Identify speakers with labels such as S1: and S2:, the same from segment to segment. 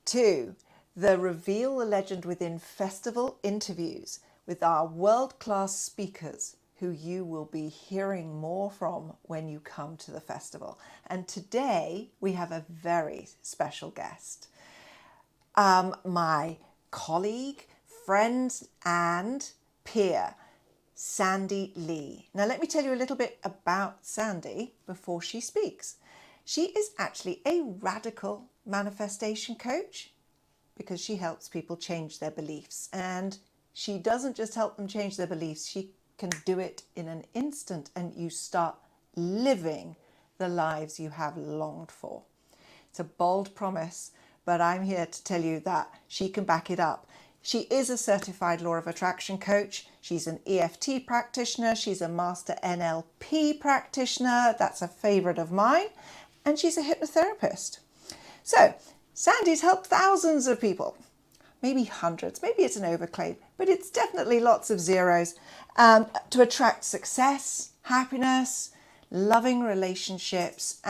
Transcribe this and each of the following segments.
S1: to the Reveal the Legend Within Festival interviews with our world-class speakers who you will be hearing more from when you come to the festival. And today we have a very special guest. My colleague, friend and peer, Sandi Lee. Now let me tell you a little bit about Sandi before she speaks. She is actually a radical manifestation coach because she helps people change their beliefs. And she doesn't just help them change their beliefs, she can do it in an instant and you start living the lives you have longed for. It's a bold promise, but I'm here to tell you that she can back it up. She is a certified law of attraction coach. She's an EFT practitioner. She's a master NLP practitioner. That's a favorite of mine. And she's a hypnotherapist. So Sandi's helped thousands of people, maybe hundreds, maybe it's an overclaim, but it's definitely lots of zeros, to attract success, happiness, loving relationships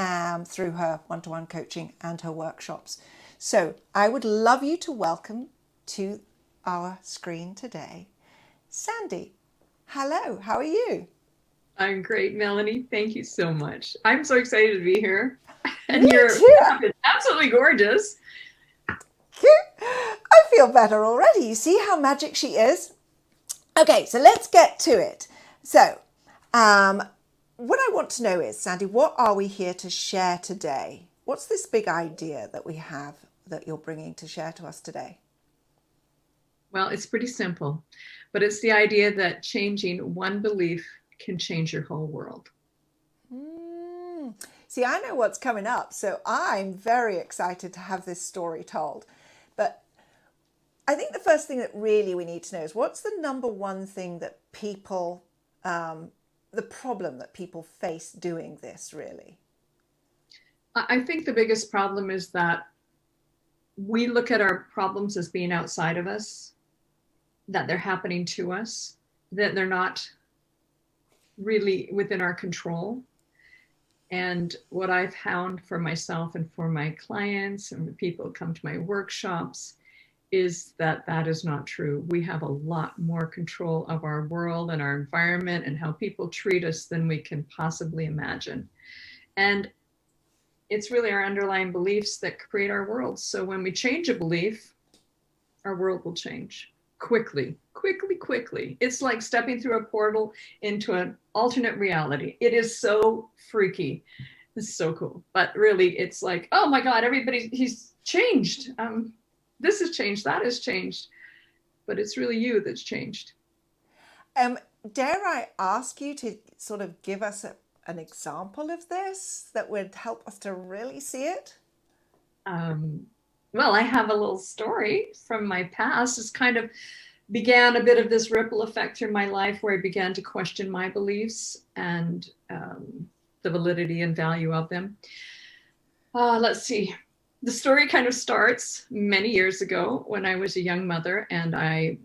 S1: through her one-to-one coaching and her workshops. So I would love you to welcome to our screen today, Sandi. Hello, how are you?
S2: I'm great, Melanie. Thank you so much. I'm so excited to be here. And
S1: Me
S2: you're
S1: too.
S2: absolutely gorgeous.
S1: I feel better already. You see how magic she is? Okay, so let's get to it. So, what I want to know is, Sandi, what are we here to share today? What's this big idea that we have that you're bringing to share to us today?
S2: Well, it's pretty simple, but it's the idea that changing one belief can change your whole world.
S1: See, I know what's coming up, so I'm very excited to have this story told. But I think the first thing that really we need to know is what's the number one thing that people, the problem that people face doing this, really?
S2: I think the biggest problem is that we look at our problems as being outside of us, that they're happening to us, that they're not really within our control. And what I've found for myself and for my clients and the people who come to my workshops is that that is not true. We have a lot more control of our world and our environment and how people treat us than we can possibly imagine. And it's really our underlying beliefs that create our world. So when we change a belief, our world will change quickly. It's like stepping through a portal into an alternate reality. It is so freaky. It's so cool. But really, it's like, oh my God, he's changed. This has changed, that has changed. But it's really you that's changed.
S1: Dare I ask you to sort of give us an example of this that would help us to really see it?
S2: Well, I have a little story from my past. It's kind of began a bit of this ripple effect through my life where I began to question my beliefs and the validity and value of them. Let's see. The story kind of starts many years ago when I was a young mother, and I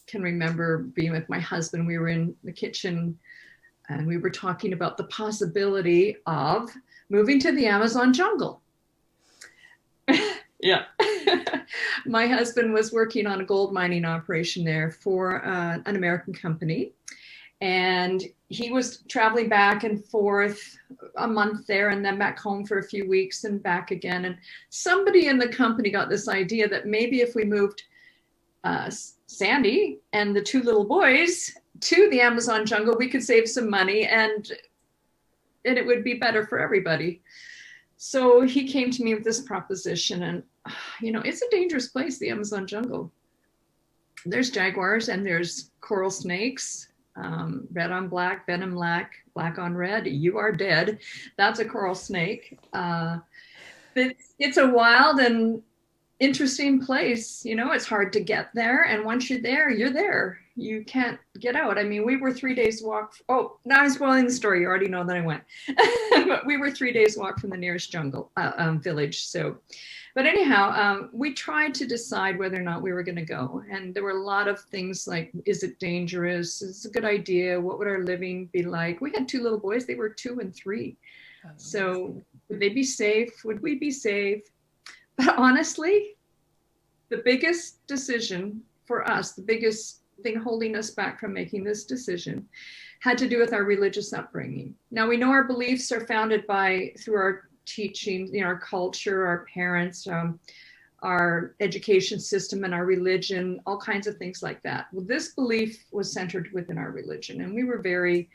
S2: can remember being with my husband. We were in the kitchen and we were talking about the possibility of moving to the Amazon jungle. Yeah. My husband was working on a gold mining operation there for an American company. And he was traveling back and forth a month there and then back home for a few weeks and back again. And somebody in the company got this idea that maybe if we moved Sandi and the two little boys to the Amazon jungle, we could save some money and it would be better for everybody. So he came to me with this proposition, and it's a dangerous place, the Amazon jungle. There's jaguars and there's coral snakes, red on black, venom black, black on red. You are dead. That's a coral snake. It's a wild and interesting place. It's hard to get there. And once you're there, you're there. You can't get out. I mean, we were 3 days walk. Oh, now I'm spoiling the story. You already know that I went. But we were 3 days walk from the nearest jungle village. So, but anyhow, we tried to decide whether or not we were going to go. And there were a lot of things like, is it dangerous? Is it a good idea? What would our living be like? We had two little boys. They were 2 and 3. So would they be safe? Would we be safe? But honestly, The biggest decision for us, the biggest thing holding us back from making this decision, had to do with our religious upbringing. Now we know our beliefs are founded through our teaching, our culture, our parents, our education system, and our religion, all kinds of things like that. Well, this belief was centered within our religion, and we were very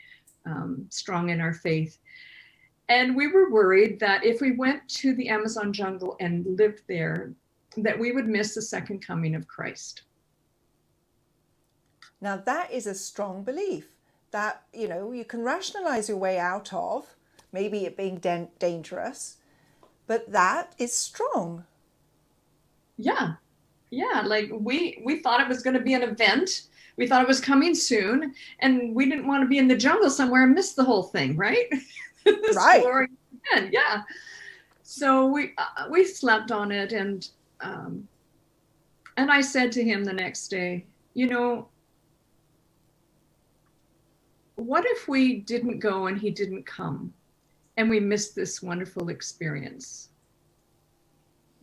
S2: strong in our faith. And we were worried that if we went to the Amazon jungle and lived there, that we would miss the second coming of Christ.
S1: Now, that is a strong belief that, you can rationalize your way out of, maybe it being dangerous, but that is strong.
S2: Yeah. Like we thought it was going to be an event. We thought it was coming soon, and we didn't want to be in the jungle somewhere and miss the whole thing, right?
S1: Right.
S2: Yeah. So we slept on it, and I said to him the next day, what if we didn't go and he didn't come, and we missed this wonderful experience?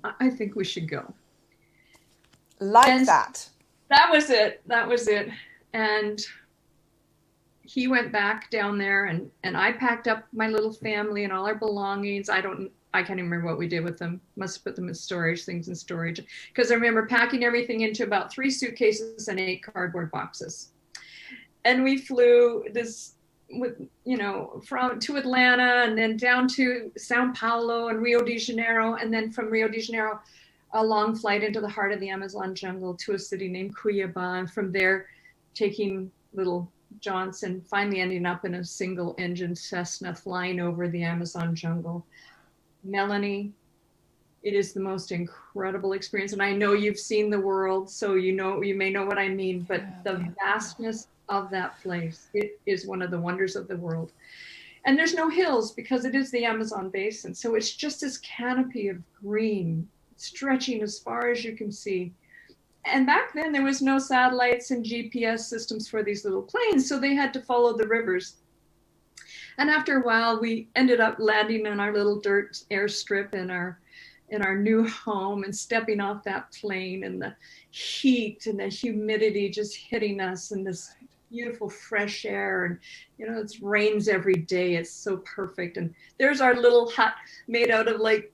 S2: I think we should go.
S1: And that.
S2: That was it. And he went back down there, and I packed up my little family and all our belongings. I can't even remember what we did with them. Must have put them in things in storage. Because I remember packing everything into about 3 suitcases and 8 cardboard boxes. And we flew to Atlanta, and then down to Sao Paulo and Rio de Janeiro. And then from Rio de Janeiro, a long flight into the heart of the Amazon jungle to a city named Cuiabá. And from there, taking little Johnson, finally ending up in a single engine Cessna flying over the Amazon jungle. Melanie, it is the most incredible experience. And I know you've seen the world, so you may know what I mean, but the vastness of that place, it is one of the wonders of the world. And there's no hills because it is the Amazon basin. So it's just this canopy of green stretching as far as you can see. And back then there was no satellites and GPS systems for these little planes, so they had to follow the rivers. And after a while, we ended up landing on our little dirt airstrip in our new home, and stepping off that plane, and the heat and the humidity just hitting us, and this beautiful fresh air. And it rains every day. It's so perfect. And there's our little hut made out of like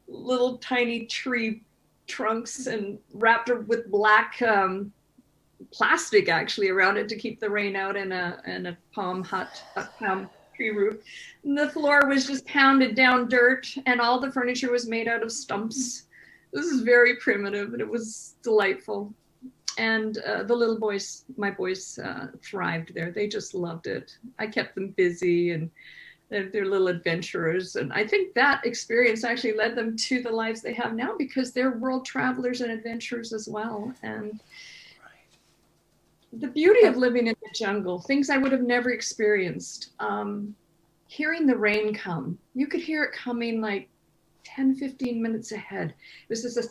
S2: little tiny tree trunks and wrapped with black plastic actually around it to keep the rain out, in a palm tree roof. And the floor was just pounded down dirt, and all the furniture was made out of stumps. This is very primitive, but it was delightful. And my boys thrived there. They just loved it. I kept them busy, and they're little adventurers. And I think that experience actually led them to the lives they have now, because they're world travelers and adventurers as well. And the beauty of living in the jungle, things I would have never experienced. Hearing the rain come, you could hear it coming like 10, 15 minutes ahead. This is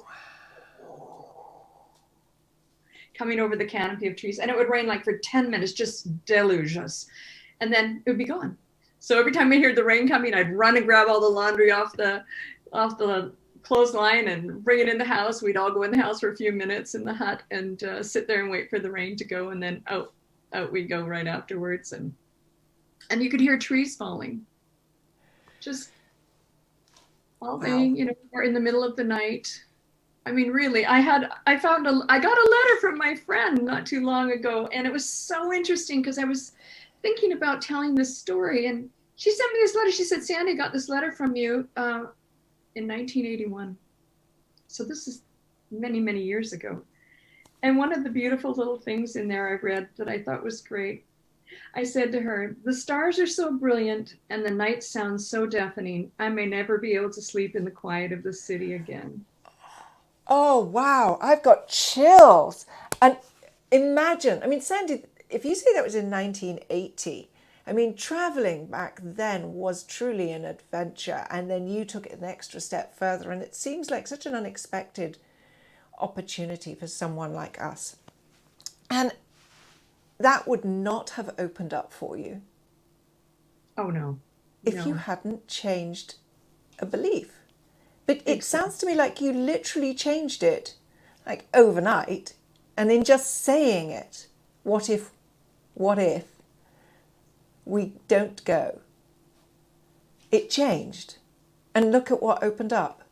S2: coming over the canopy of trees, and it would rain like for 10 minutes, just deluge us, and then it would be gone. So every time I heard the rain coming, I'd run and grab all the laundry off the clothesline and bring it in the house. We'd all go in the house for a few minutes in the hut and sit there and wait for the rain to go, and then out we go right afterwards. And you could hear trees falling, just all day, or in the middle of the night. I mean, really, I got a letter from my friend not too long ago, and it was so interesting because I was thinking about telling this story, and she sent me this letter. She said, "Sandi, I got this letter from you in 1981." So this is many, many years ago. And one of the beautiful little things in there I read that I thought was great. I said to her, "The stars are so brilliant and the night sounds so deafening, I may never be able to sleep in the quiet of the city again."
S1: Oh, wow. I've got chills. And imagine, I mean, Sandi, if you say that was in 1980, I mean, traveling back then was truly an adventure. And then you took it an extra step further. And it seems like such an unexpected opportunity for someone like us. And that would not have opened up for you.
S2: Oh, no.
S1: If you hadn't changed a belief. But it sounds to me like you literally changed it. like overnight. And in just saying it, what if we don't go? It changed. And look at what opened up.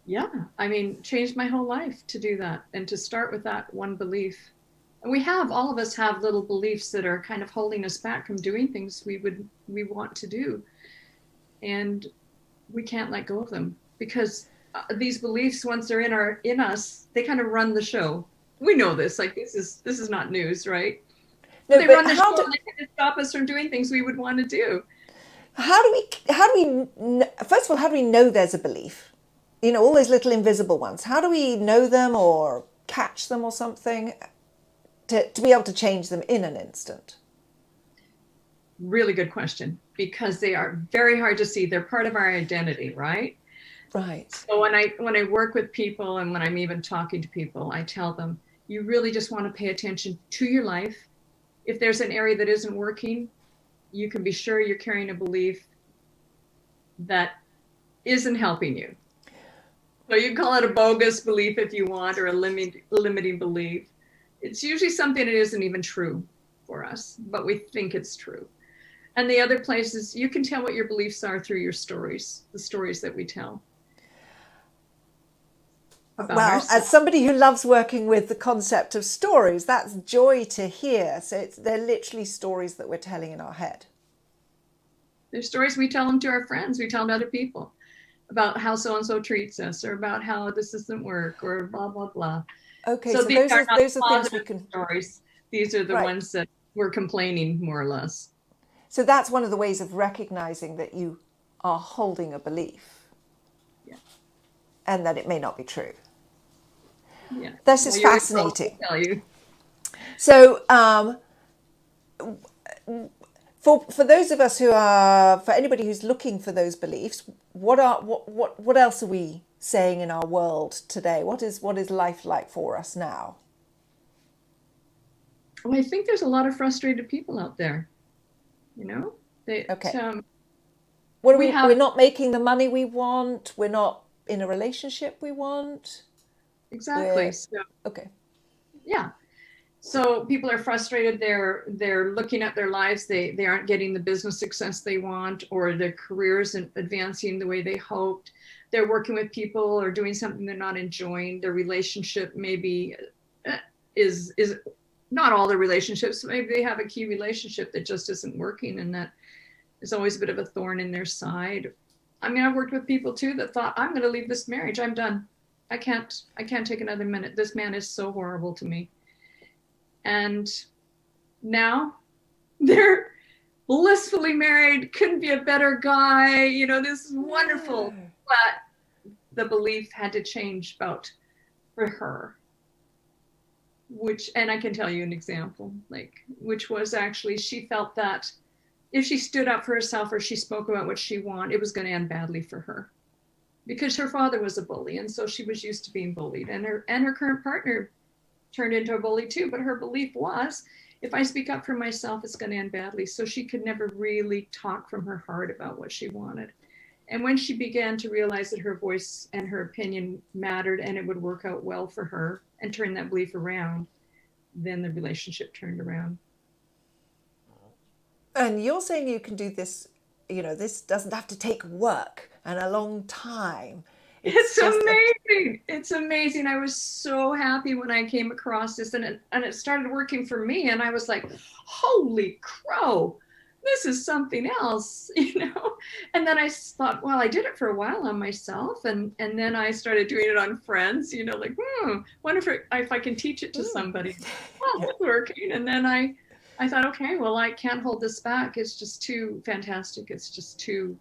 S2: Yeah, I mean, changed my whole life to do that and to start with that one belief. And all of us have little beliefs that are kind of holding us back from doing things we want to do. And we can't let go of them because these beliefs, once they're in us, they kind of run the show. We know this, like this is not news, right? But
S1: No,
S2: they
S1: but
S2: run the show and they kind of stop us from doing things we would want to do.
S1: how do we, first of all, how do we know there's a belief? You know, all those little invisible ones. How do we know them or catch them or something to be able to change them in an instant?
S2: Really good question, because they are very hard to see. They're part of our identity, right?
S1: Right.
S2: So when I work with people and when I'm even talking to people, I tell them, you really just want to pay attention to your life. If there's an area that isn't working, you can be sure you're carrying a belief that isn't helping you. So you call it a bogus belief if you want, or a limiting belief. It's usually something that isn't even true for us, but we think it's true. And the other places, you can tell what your beliefs are through your stories, the stories that we tell about
S1: Well,
S2: ourselves.
S1: as somebody who loves working with the concept of stories, that's joy to hear. So they're literally stories that we're telling in our head.
S2: There's stories we tell them to our friends, we tell them to other people about how so-and-so treats us, or about how this doesn't work, or blah, blah, blah.
S1: Okay,
S2: So
S1: so
S2: these are not
S1: those are things we
S2: positive
S1: can.
S2: stories. These are the
S1: Right.
S2: ones that we're complaining, more or less.
S1: So that's one of the ways of recognizing that you are holding a belief.
S2: Yeah.
S1: And that it may not be true.
S2: Yeah.
S1: This is
S2: Well,
S1: fascinating.
S2: tell you.
S1: So, for those of us who are, for anybody who's looking for those beliefs, what else are we saying in our world today? What is life like for us now?
S2: Well, I think there's a lot of frustrated people out there. You know,
S1: Okay.
S2: we have
S1: We're not making the money we want. We're not in a relationship we want.
S2: exactly. So
S1: Okay.
S2: yeah. So people are frustrated. They're looking at their lives. They aren't getting the business success they want, or their careers and advancing the way they hoped. They're working with people or doing something they're not enjoying. Their relationship maybe is not all the relationships. Maybe they have a key relationship that just isn't working, and that is always a bit of a thorn in their side. I mean, I've worked with people too that thought, I'm going to leave this marriage. I'm done. I can't take another minute. This man is so horrible to me. And now they're blissfully married, couldn't be a better guy, you know, this is wonderful. But the belief had to change about for her, which, and I can tell you an example, like, which was actually, she felt that if she stood up for herself or she spoke about what she wanted, it was going to end badly for her, because her father was a bully, and so she was used to being bullied, and her current partner turned into a bully too. But her belief was, if I speak up for myself, it's going to end badly. So she could never really talk from her heart about what she wanted. And when she began to realize that her voice and her opinion mattered and it would work out well for her, and turn that belief around, then the relationship turned around.
S1: And you're saying you can do this, you know, this doesn't have to take work and a long time.
S2: It's amazing. It's amazing. I was so happy when I came across this, and it started working for me. And I was like, holy crow, this is something else, you know? And then I thought, well, I did it for a while on myself. And then I started doing it on friends, you know, like, wonder if I can teach it to somebody. Well, it's working. And then I thought, okay, well, I can't hold this back. It's just too fantastic. It's too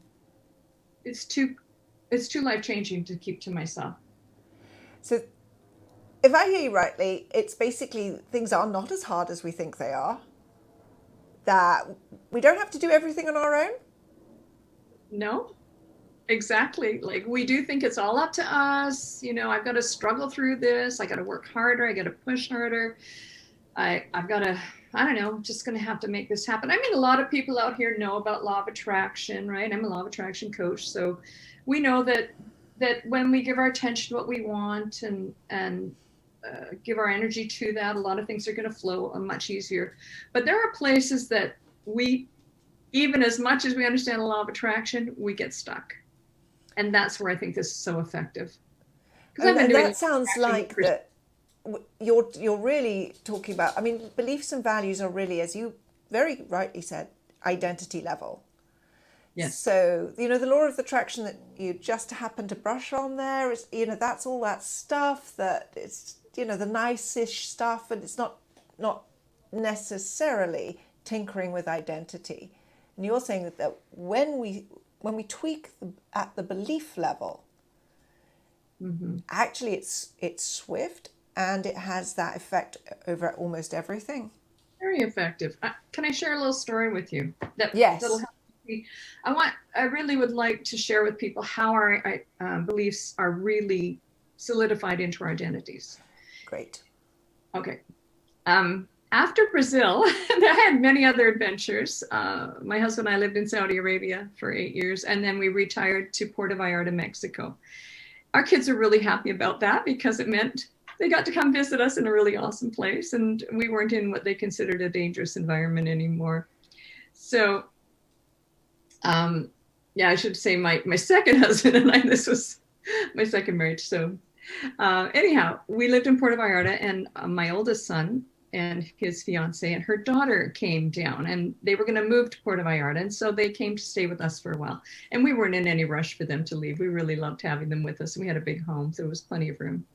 S2: life-changing to keep to myself.
S1: So if I hear you rightly, it's basically things are not as hard as we think they are. That we don't have to do everything on our own.
S2: No, exactly. Like, we do think it's all up to us. You know, I've got to struggle through this. I got to work harder. I got to push harder. I've got to, I don't know, just going to have to make this happen. I mean, a lot of people out here know about law of attraction, right? I'm a law of attraction coach. So we know that that when we give our attention to what we want and give our energy to that, a lot of things are going to flow much easier. But there are places that we, even as much as we understand the law of attraction, we get stuck. And that's where I think this is so effective. Because I've been
S1: And
S2: doing
S1: that sounds
S2: attraction
S1: like
S2: for
S1: that you're really talking about, I mean, beliefs and values are really, as you very rightly said, identity level.
S2: yes.
S1: So, the law of attraction that you just happen to brush on there is, that's all that stuff that it's, the nice-ish stuff, and it's not necessarily tinkering with identity. And you're saying that when we tweak at the belief level, actually it's swift and it has that effect over almost everything.
S2: Very effective. Can I share a little story with you that'll
S1: Yes,
S2: help me? I really would like to share with people how our beliefs are really solidified into our identities.
S1: great.
S2: Okay. After Brazil, I had many other adventures. My husband and I lived in Saudi Arabia for 8 years, and then we retired to Puerto Vallarta, Mexico. Our kids are really happy about that because it meant they got to come visit us in a really awesome place, and we weren't in what they considered a dangerous environment anymore. So, yeah, I should say my second husband and I, this was my second marriage. So, anyhow, we lived in Puerto Vallarta, and my oldest son and his fiance and her daughter came down, and they were going to move to Puerto Vallarta, and so they came to stay with us for a while. And we weren't in any rush for them to leave. We really loved having them with us. We had a big home, so there was plenty of room.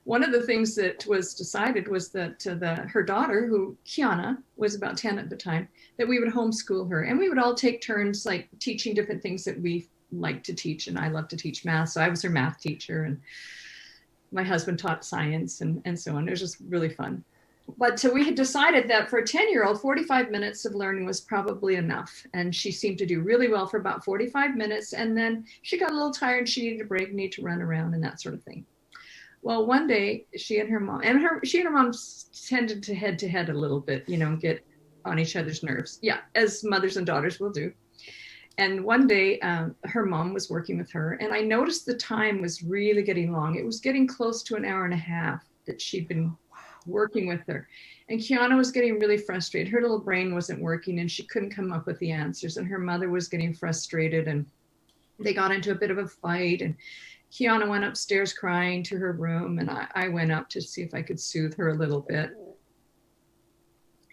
S2: One of the things that was decided was that her daughter, who Kiana was about 10 at the time, that we would homeschool her, and we would all take turns like teaching different things that we like to teach. And I love to teach math, so I was her math teacher, and my husband taught science and so on. It was just really fun. But so we had decided that for a 10-year-old, 45 minutes of learning was probably enough. And she seemed to do really well for about 45 minutes. And then she got a little tired. She needed a break, needed to run around and that sort of thing. Well, one day she and her mom, she and her mom tended to head a little bit, get on each other's nerves. Yeah, as mothers and daughters will do. And one day her mom was working with her, and I noticed the time was really getting long. It was getting close to an hour and a half that she'd been working with her. And Kiana was getting really frustrated. Her little brain wasn't working, and she couldn't come up with the answers. And her mother was getting frustrated, and they got into a bit of a fight. And Kiana went upstairs crying to her room, and I went up to see if I could soothe her a little bit.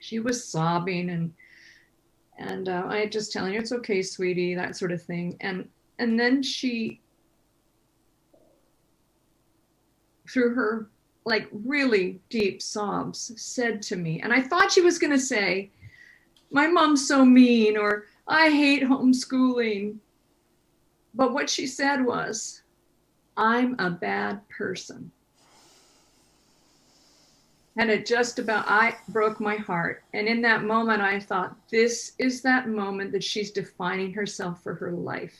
S2: She was sobbing, and I just telling her, it's okay, sweetie, that sort of thing. And then she, through her like really deep sobs, said to me, and I thought she was going to say, my mom's so mean, or I hate homeschooling. But what she said was, I'm a bad person. And it just about, I broke my heart. And in that moment, I thought, this is that moment that she's defining herself for her life.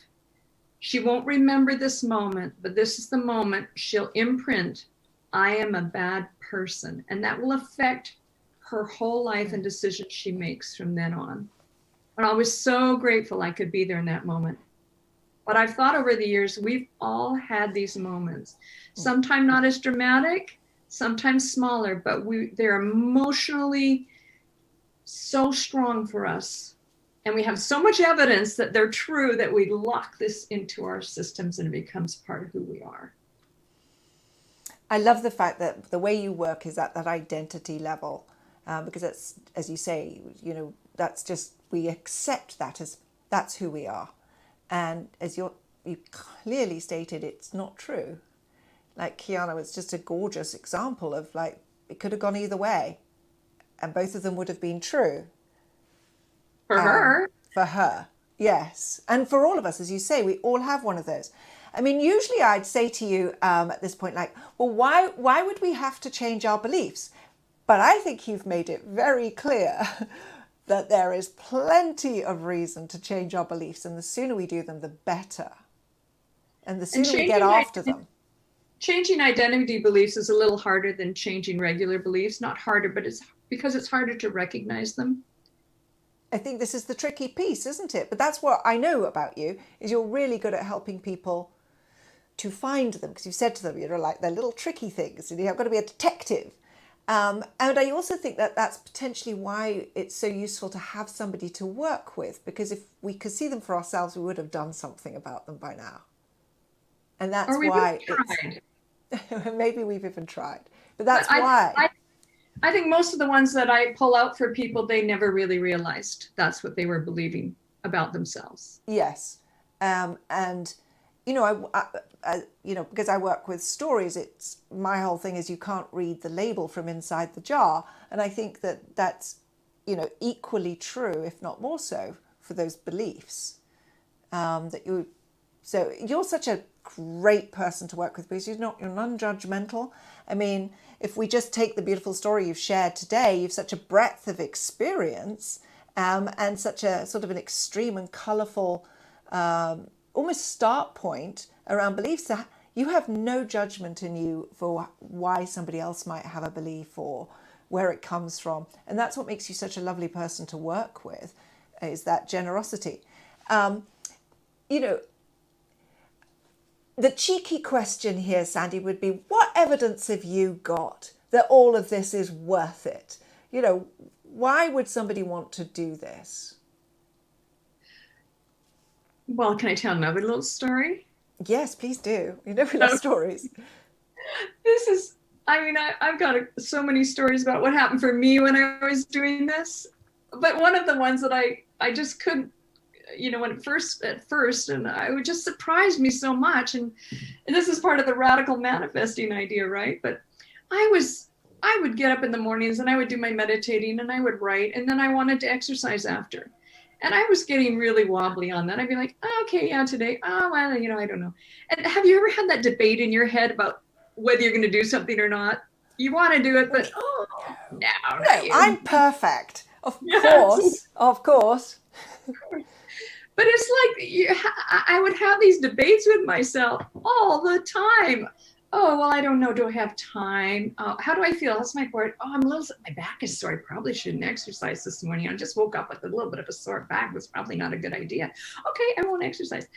S2: She won't remember this moment, but this is the moment she'll imprint, I am a bad person. And that will affect her whole life and decisions she makes from then on. And I was so grateful I could be there in that moment. But I've thought over the years, we've all had these moments, sometimes not as dramatic, sometimes smaller, but they're emotionally so strong for us. And we have so much evidence that they're true that we lock this into our systems and it becomes part of who we are.
S1: I love the fact that the way you work is at that identity level, because that's, as you say, that's just, we accept that as that's who we are. And as you clearly stated, it's not true. Like Kiana was just a gorgeous example of like, it could have gone either way and both of them would have been true.
S2: For her.
S1: For her, yes. And for all of us, as you say, we all have one of those. I mean, usually I'd say to you at this point, like, well, why would we have to change our beliefs? But I think you've made it very clear that there is plenty of reason to change our beliefs, and the sooner we do them, the better. And the sooner we get after them.
S2: Changing identity beliefs is a little harder than changing regular beliefs. Not harder, but it's because it's harder to recognize them.
S1: I think this is the tricky piece, isn't it? But that's what I know about you, is you're really good at helping people to find them, because you said to them, like they're little tricky things, and you've got to be a detective. And I also think that that's potentially why it's so useful to have somebody to work with, because if we could see them for ourselves, we would have done something about them by now. And that's
S2: Or we've
S1: why
S2: tried.
S1: maybe we've even tried, but
S2: But
S1: that's why.
S2: I think most of the ones that I pull out for people, they never really realized that's what they were believing about themselves.
S1: Yes. And, because I work with stories, it's my whole thing is you can't read the label from inside the jar. And I think that that's, equally true, if not more so, for those beliefs. So you're such a great person to work with because you're non-judgmental. I mean, if we just take the beautiful story you've shared today, you've such a breadth of experience, and such a sort of an extreme and colourful, almost start point around beliefs. That you have no judgment in you for why somebody else might have a belief or where it comes from. And that's what makes you such a lovely person to work with, is that generosity. You know, the cheeky question here, Sandi, would be, what evidence have you got that all of this is worth it? Why would somebody want to do this?
S2: Well, can I tell another little story?
S1: Yes, please do. We love stories.
S2: This is, I've got so many stories about what happened for me when I was doing this. But one of the ones that I just couldn't, when at first, and it would just surprise me so much. And this is part of the radical manifesting idea, right? But I would get up in the mornings and I would do my meditating and I would write, and then I wanted to exercise after. And I was getting really wobbly on that. I'd be like, oh, okay, yeah, today. Oh, well, I don't know. And have you ever had that debate in your head about whether you're going to do something or not? You want to do it, but no, not you.
S1: I'm perfect. Of course.
S2: But it's like I would have these debates with myself all the time. Oh, well, I don't know. Do I have time? How do I feel? How's my board? Oh, my back is sore. I probably shouldn't exercise this morning. I just woke up with a little bit of a sore back. That's probably not a good idea. Okay, I won't exercise.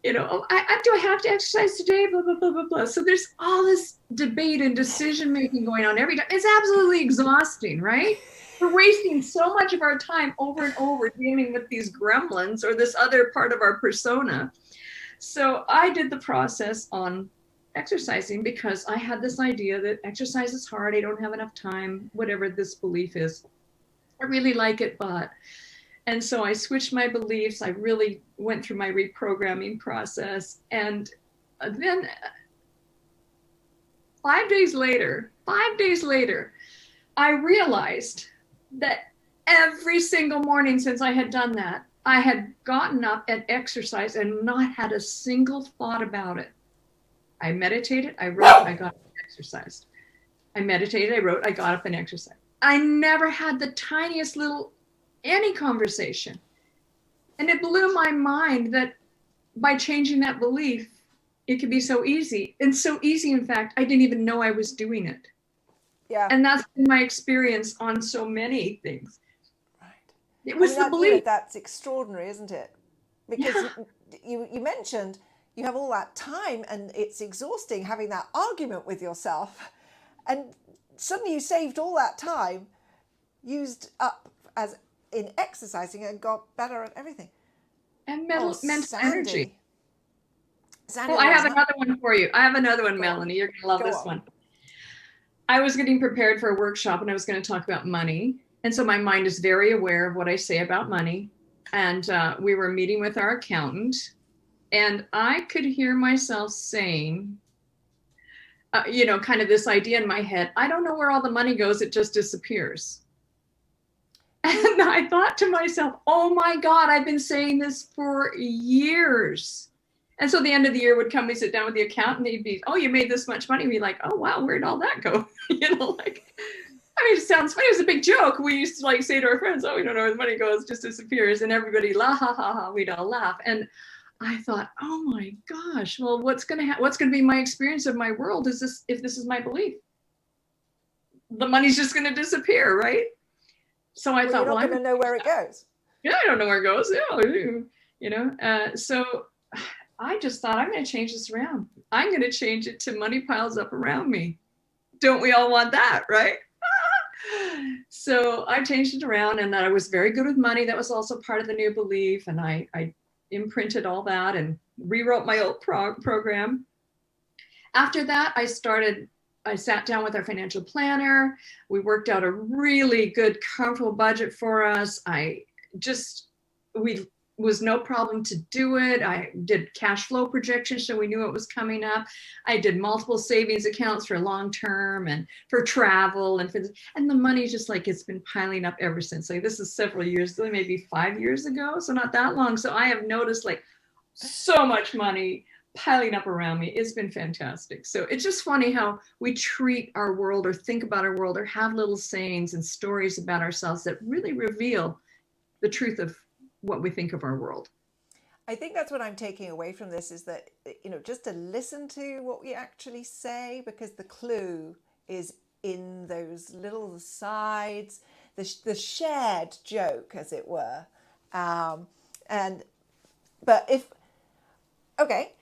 S2: Do I have to exercise today? Blah, blah, blah, blah, blah. So there's all this debate and decision making going on every time. It's absolutely exhausting, right? We're wasting so much of our time over and over dealing with these gremlins or this other part of our persona. So I did the process on exercising because I had this idea that exercise is hard. I don't have enough time, whatever this belief is. I really like it, but. And so I switched my beliefs. I really went through my reprogramming process. And then 5 days later, I realized that every single morning since I had done that, I had gotten up and exercised and not had a single thought about it. I meditated, I wrote, I got up and exercised. I meditated, I wrote, I got up and exercised. I never had the tiniest little any conversation. And it blew my mind that by changing that belief, it could be so easy. And so easy, in fact, I didn't even know I was doing it.
S1: Yeah.
S2: And that's been my experience on so many things.
S1: Right.
S2: It was the belief.
S1: That's extraordinary, isn't it? Because you mentioned you have all that time and it's exhausting having that argument with yourself. And suddenly you saved all that time, used up as in exercising, and got better at everything.
S2: And mental energy.
S1: Sandi,
S2: I have another one for you. I have another one, Melanie. You're going to love this one. I was getting prepared for a workshop and I was going to talk about money. And so my mind is very aware of what I say about money. And we were meeting with our accountant and I could hear myself saying, kind of this idea in my head, I don't know where all the money goes. It just disappears. And I thought to myself, oh my God, I've been saying this for years. And so the end of the year would come, we sit down with the accountant, he'd be, oh, you made this much money. We'd be like, oh, wow, where'd all that go? It sounds funny. It was a big joke. We used to say to our friends, oh, we don't know where the money goes, it just disappears. And everybody, la, ha, ha, ha, we'd all laugh. And I thought, oh my gosh, well, what's going to be my experience of my world if this is my belief? The money's just going to disappear, right? So I thought,
S1: you're not going to know where it goes.
S2: Yeah, I don't know where it goes. So I just thought, I'm going to change this around. I'm going to change it to money piles up around me. Don't we all want that, right? So I changed it around, and I was very good with money. That was also part of the new belief. And I imprinted all that and rewrote my old program. After that, I sat down with our financial planner. We worked out a really good, comfortable budget for us. We was no problem to do it. I did cash flow projections so we knew it was coming up. I did multiple savings accounts for long term and for travel and the money just like it's been piling up ever since. Like this is several years, maybe 5 years ago, so not that long. So I have noticed like so much money piling up around me. It's been fantastic. So it's just funny how we treat our world or think about our world or have little sayings and stories about ourselves that really reveal the truth of what we think of our world.
S1: I think that's what I'm taking away from this is that, just to listen to what we actually say, because the clue is in those little sides, the shared joke, as it were. Okay,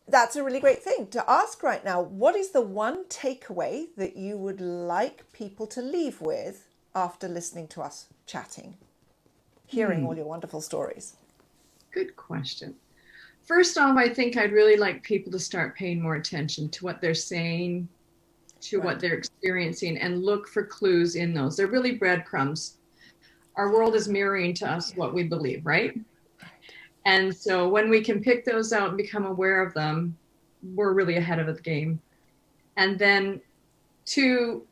S1: that's a really great thing to ask right now. What is the one takeaway that you would like people to leave with after listening to us chatting, hearing all your wonderful stories?
S2: Good question. First off, I think I'd really like people to start paying more attention to what they're saying, to what they're experiencing, and look for clues in those. They're really breadcrumbs. Our world is mirroring to us what we believe, right? And so when we can pick those out and become aware of them, we're really ahead of the game. And then to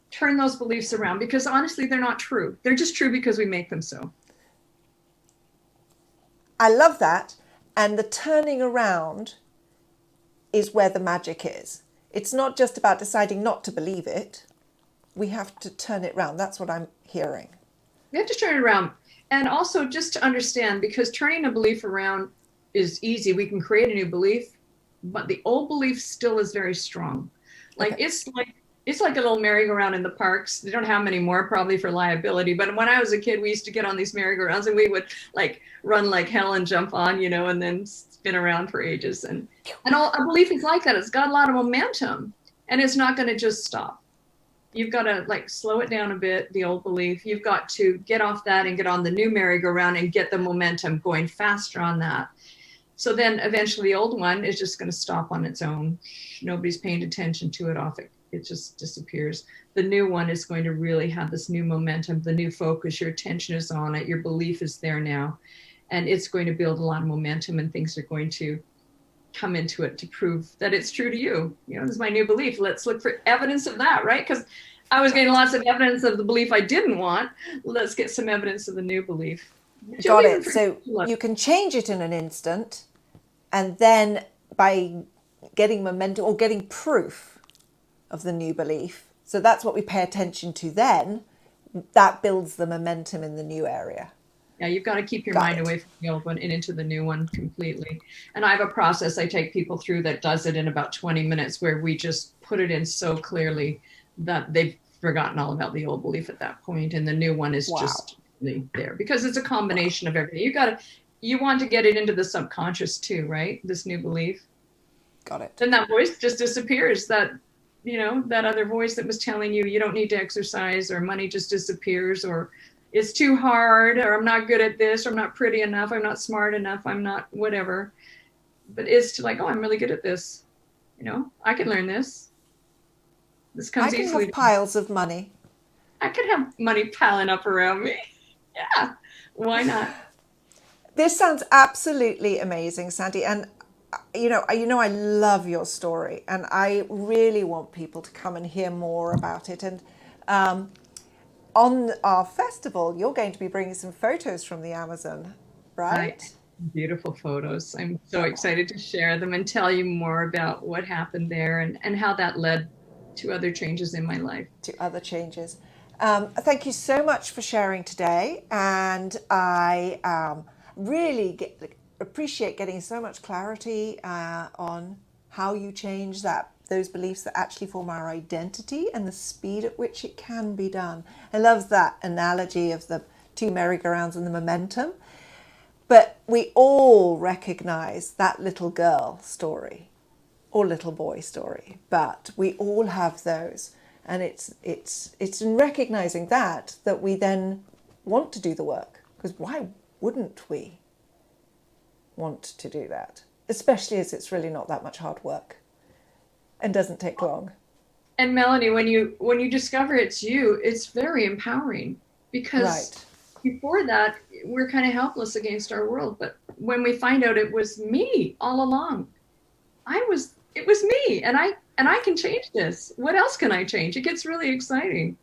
S2: turn those beliefs around, because honestly, they're not true. They're just true because we make them so.
S1: I love that. And the turning around is where the magic is. It's not just about deciding not to believe it. We have to turn it around. That's what I'm hearing.
S2: We have to turn it around. And also just to understand, because turning a belief around is easy. We can create a new belief, but the old belief still is very strong. Like it's like a little merry-go-round in the parks. They don't have them anymore, probably for liability. But when I was a kid, we used to get on these merry-go-rounds and we would like run like hell and jump on, and then spin around for ages. And a belief is like that. It's got a lot of momentum and it's not going to just stop. You've got to like slow it down a bit, the old belief. You've got to get off that and get on the new merry-go-round and get the momentum going faster on that. So then eventually the old one is just going to stop on its own. Nobody's paying attention to it off it. It just disappears. The new one is going to really have this new momentum, the new focus. Your attention is on it. Your belief is there now. And it's going to build a lot of momentum and things are going to come into it to prove that it's true to you. This is my new belief. Let's look for evidence of that, right? Because I was getting lots of evidence of the belief I didn't want. Let's get some evidence of the new belief.
S1: Got it. So you can change it in an instant, and then by getting momentum or getting proof of the new belief. So that's what we pay attention to then. That builds the momentum in the new area.
S2: Yeah, you've got to keep your mind away from the old one and into the new one completely. And I have a process I take people through that does it in about 20 minutes where we just put it in so clearly that they've forgotten all about the old belief at that point. And the new one is just really there because it's a combination of everything. You want to get it into the subconscious too, right? This new belief.
S1: Got it.
S2: Then that voice just disappears. That other voice that was telling you don't need to exercise or money just disappears or it's too hard, or I'm not good at this, or I'm not pretty enough, I'm not smart enough, I'm not whatever. But it's to like, oh, I'm really good at this. I can learn this. This comes easily.
S1: I can have piles of money.
S2: I could have money piling up around me. Yeah, why not?
S1: This sounds absolutely amazing, Sandi. And I love your story, and I really want people to come and hear more about it. And on our festival, you're going to be bringing some photos from the Amazon, right?
S2: Beautiful photos. I'm so excited to share them and tell you more about what happened there and how that led to other changes in my life.
S1: To other changes. Thank you so much for sharing today. And I really appreciate getting so much clarity on how you change those beliefs that actually form our identity and the speed at which it can be done. I love that analogy of the two merry-go-rounds and the momentum. But we all recognize that little girl story or little boy story, but we all have those. And it's in recognizing that we then want to do the work, because why wouldn't we want to do that? Especially as it's really not that much hard work and doesn't take long.
S2: And Melanie, when you discover it's you, it's very empowering, because
S1: Right.
S2: before that we're kind of helpless against our world. But when we find out it was me all along, it was me, and I can change this. What else can I change? It gets really exciting.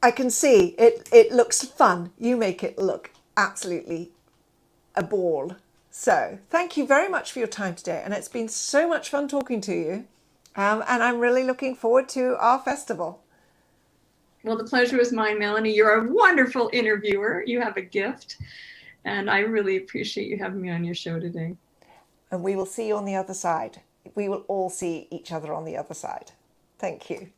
S1: I can see it. It looks fun. You make it look absolutely a ball. So thank you very much for your time today. And it's been so much fun talking to you. And I'm really looking forward to our festival.
S2: Well, the pleasure was mine, Melanie. You're a wonderful interviewer. You have a gift, and I really appreciate you having me on your show today.
S1: And we will see you on the other side. We will all see each other on the other side. Thank you.